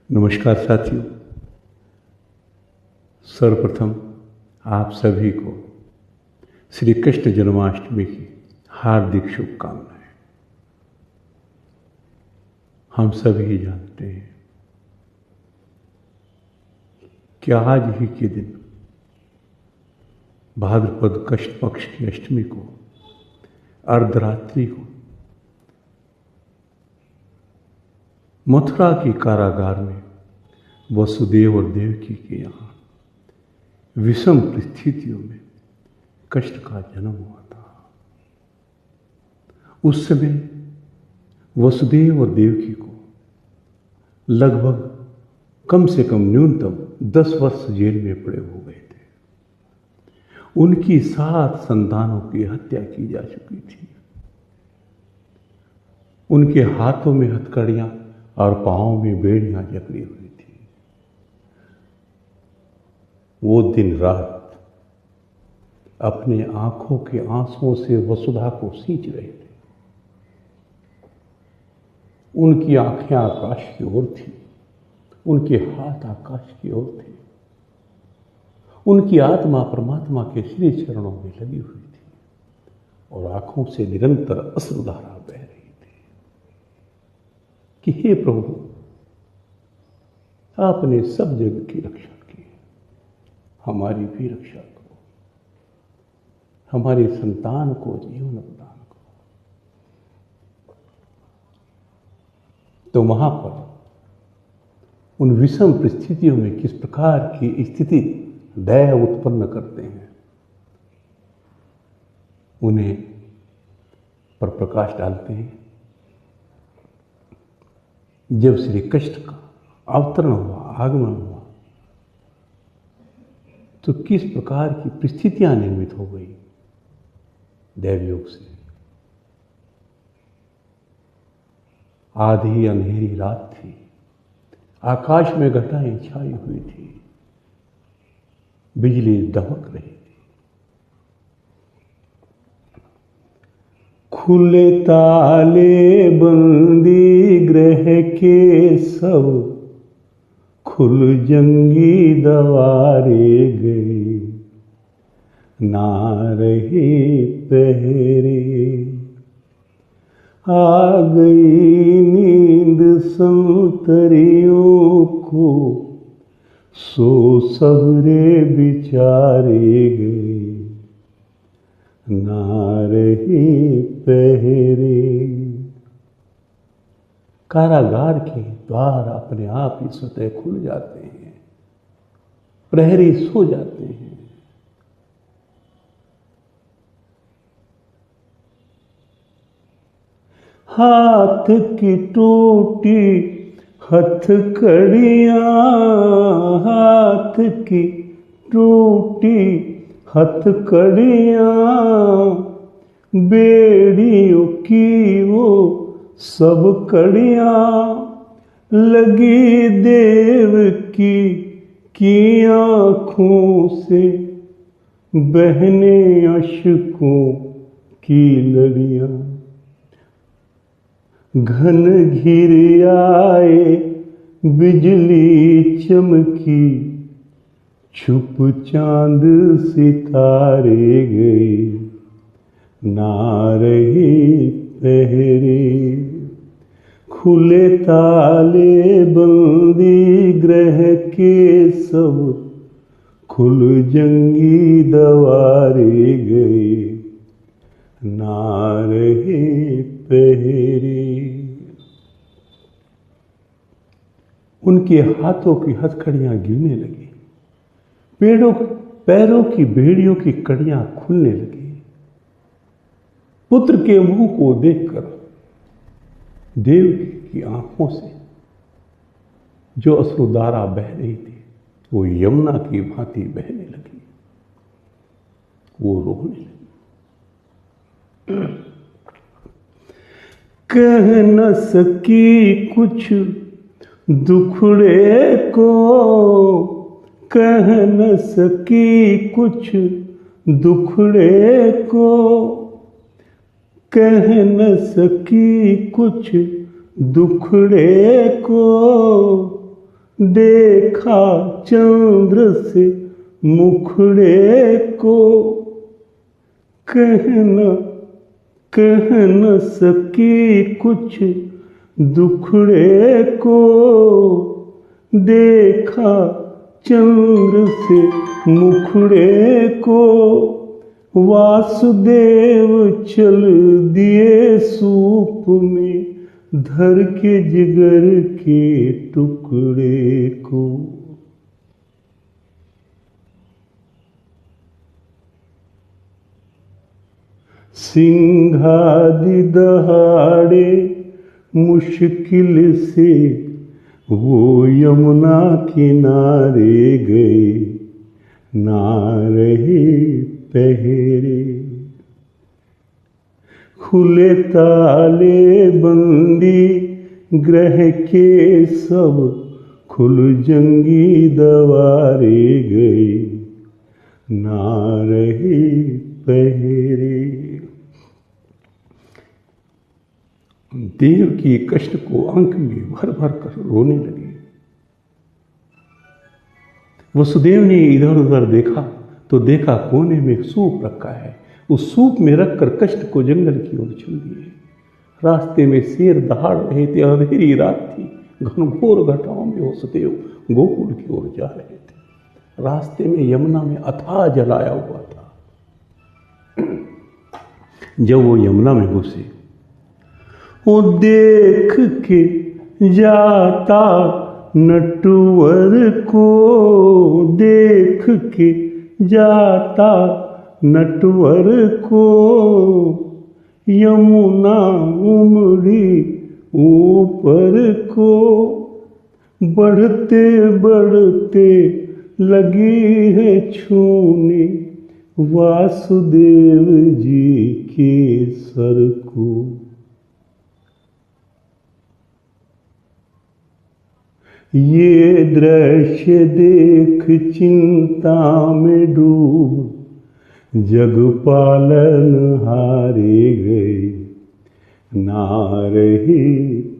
नमस्कार साथियों। सर्वप्रथम आप सभी को श्री कृष्ण जन्माष्टमी की हार्दिक शुभकामनाएं। हम सभी जानते हैं कि आज ही के दिन भाद्रपद कृष्ण पक्ष की अष्टमी को अर्धरात्रि को मथुरा की कारागार में वसुदेव और देवकी के यहाँ विषम परिस्थितियों में कृष्ण का जन्म हुआ था। उस समय वसुदेव और देवकी को लगभग कम से कम न्यूनतम 10 वर्ष जेल में पड़े हो गए थे। उनकी 7 संतानों की हत्या की जा चुकी थी। उनके हाथों में हथकड़ियां और पांवों में बेड़ियां जकड़ी हुई थी। वो दिन रात अपने आंखों के आंसुओं से वसुधा को सींच रहे थे। उनकी आंखें आकाश की ओर थी, उनके हाथ आकाश की ओर थे। उनकी आत्मा परमात्मा के श्री चरणों में लगी हुई थी और आंखों से निरंतर अश्रुधारा बह रही कि हे प्रभु, आपने सब जगत की रक्षा की, हमारी भी रक्षा करो, हमारी संतान को जीवन प्रदान करो। तो वहां पर उन विषम परिस्थितियों में किस प्रकार की स्थिति दया उत्पन्न करते हैं, उन्हें पर प्रकाश डालते हैं। जब श्री कृष्ण का अवतरण हुआ, आगमन हुआ, तो किस प्रकार की परिस्थितियां निर्मित हो गई। दैवयोग से आधी अंधेरी रात थी, आकाश में घटाएं छाई हुई थी, बिजली दमक रही थी। खुले ताले बंदी ग्रह के सब, खुल जंगी दवारे गए, ना रहे पहरे। आ गई नींद संतरियों को, सो सबरे बिचारे गए, ना रहे पहरे। कारागार के द्वार अपने आप ही स्वतः खुल जाते हैं, प्रहरी सो जाते हैं। हाथ की टूटी हथकड़ियां, हाथ की टूटी हथकड़ियां, बेड़ियों की वो सब कड़ियां, लगी देव की आंखों से बहने अश्कों की लड़ियां। घन घिर आए बिजली चमकी, छुप चांद सितारे गए, ना रहे पहरे। खुले ताले बंदी ग्रह के सब, खुल जंगी दवारे गए, ना रहे पहरे। उनके हाथों की हथकड़ियां गिरने लगी, पैरों की बेड़ियों की कड़ियां खुलने लगी। पुत्र के मुंह को देखकर देव की आंखों से जो अश्रुधारा बह रही थी, वो यमुना की भांति बहने लगी। वो रोने लगी। कह न सकी कुछ दुखड़े को, कह न सकी कुछ दुखड़े को, कह न सकी कुछ दुखड़े को, देखा चंद्र से मुखड़े को, कह न सकी कुछ दुखड़े को। देखा चंद्र से मुखड़े को, वासुदेव चल दिए सूप में धर के जिगर के टुकड़े को। सिंघादि दहाड़े मुश्किल से वो यमुना किनारे गए, ना रहे पहरे। खुले ताले बंदी ग्रह के सब, खुल जंगी दवारे गए, ना रहे पहरे। देव की कष्ट को अंक में भर भर कर रोने लगे। वसुदेव ने इधर उधर देखा तो देखा कोने में सूप रखा है। उस सूप में रखकर कष्ट को जंगल की ओर चल दिए। रास्ते में शेर दहाड़ रहे थे, अंधेरी रात थी, घनघोर घटाओं में वसुदेव गोकुल की ओर जा रहे थे। रास्ते में यमुना में अथाह जल आया हुआ था। जब वो यमुना में घुसे, वो देख के जाता नटवर को, देख के जाता नटवर को। यमुना उमड़ी ऊपर को, बढ़ते बढ़ते लगी है छूने वासुदेव जी के सर को। ये दृश्य देख चिंता में डूब जग पालन हारे गए, ना रहे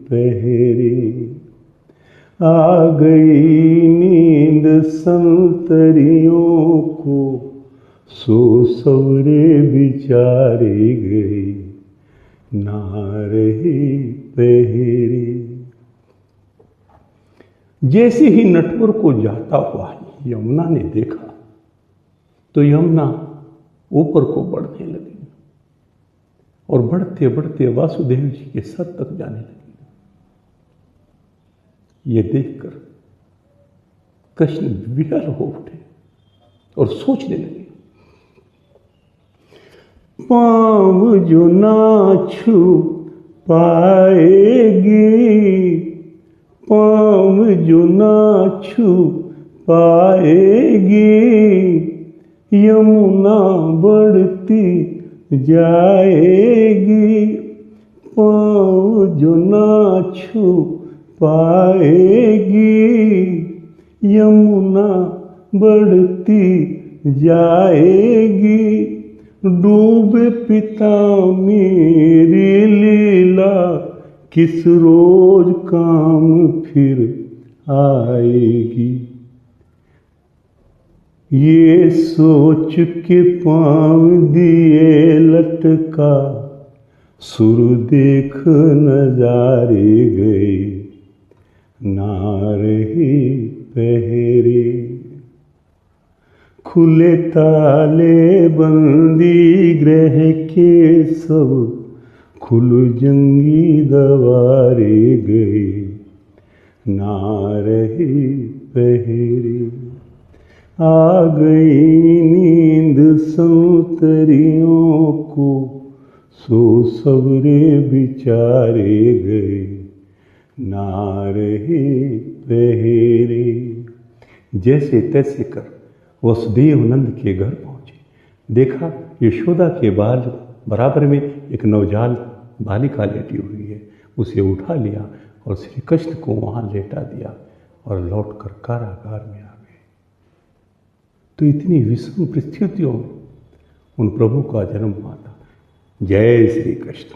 पहरे। आ गई नींद संतरियों को, सो सवरे बिचारे गए, ना रहे पहरे। जैसे ही नटवर को जाता हुआ यमुना ने देखा तो यमुना ऊपर को बढ़ने लगी और बढ़ते बढ़ते वासुदेव जी के सर तक जाने लगी। ये देखकर कृष्ण विहल हो उठे और सोचने लगे, पाँव जो ना छू पाएगी, पाँव जो ना छू पाएगी, यमुना बढ़ती जाएगी। पाँव जो ना छू पाएगी, यमुना बढ़ती जाएगी। डूबे पिता मेरी लीला, किस रोज काम फिर आएगी। ये सोच के पाँव दिए लटका, सुर देख नजारे गए, ना रहे पहरे। खुले ताले बंदी ग्रह के सब, खुल जंगी दवारे गए, ना रहे पहरे। आ गई नींद संतरियों को, सो सवरे बिचारे गए, ना रहे पहरे। जैसे तैसे कर वसुदेव नंद के घर पहुंचे। देखा यशोदा के बाल बराबर में एक नवजात बालिका लेटी हुई है। उसे उठा लिया और श्री कृष्ण को वहाँ लेटा दिया और लौटकर कारागार में आ गए। तो इतनी विषम परिस्थितियों में उन प्रभु का जन्म हुआ था। जय श्री कृष्ण।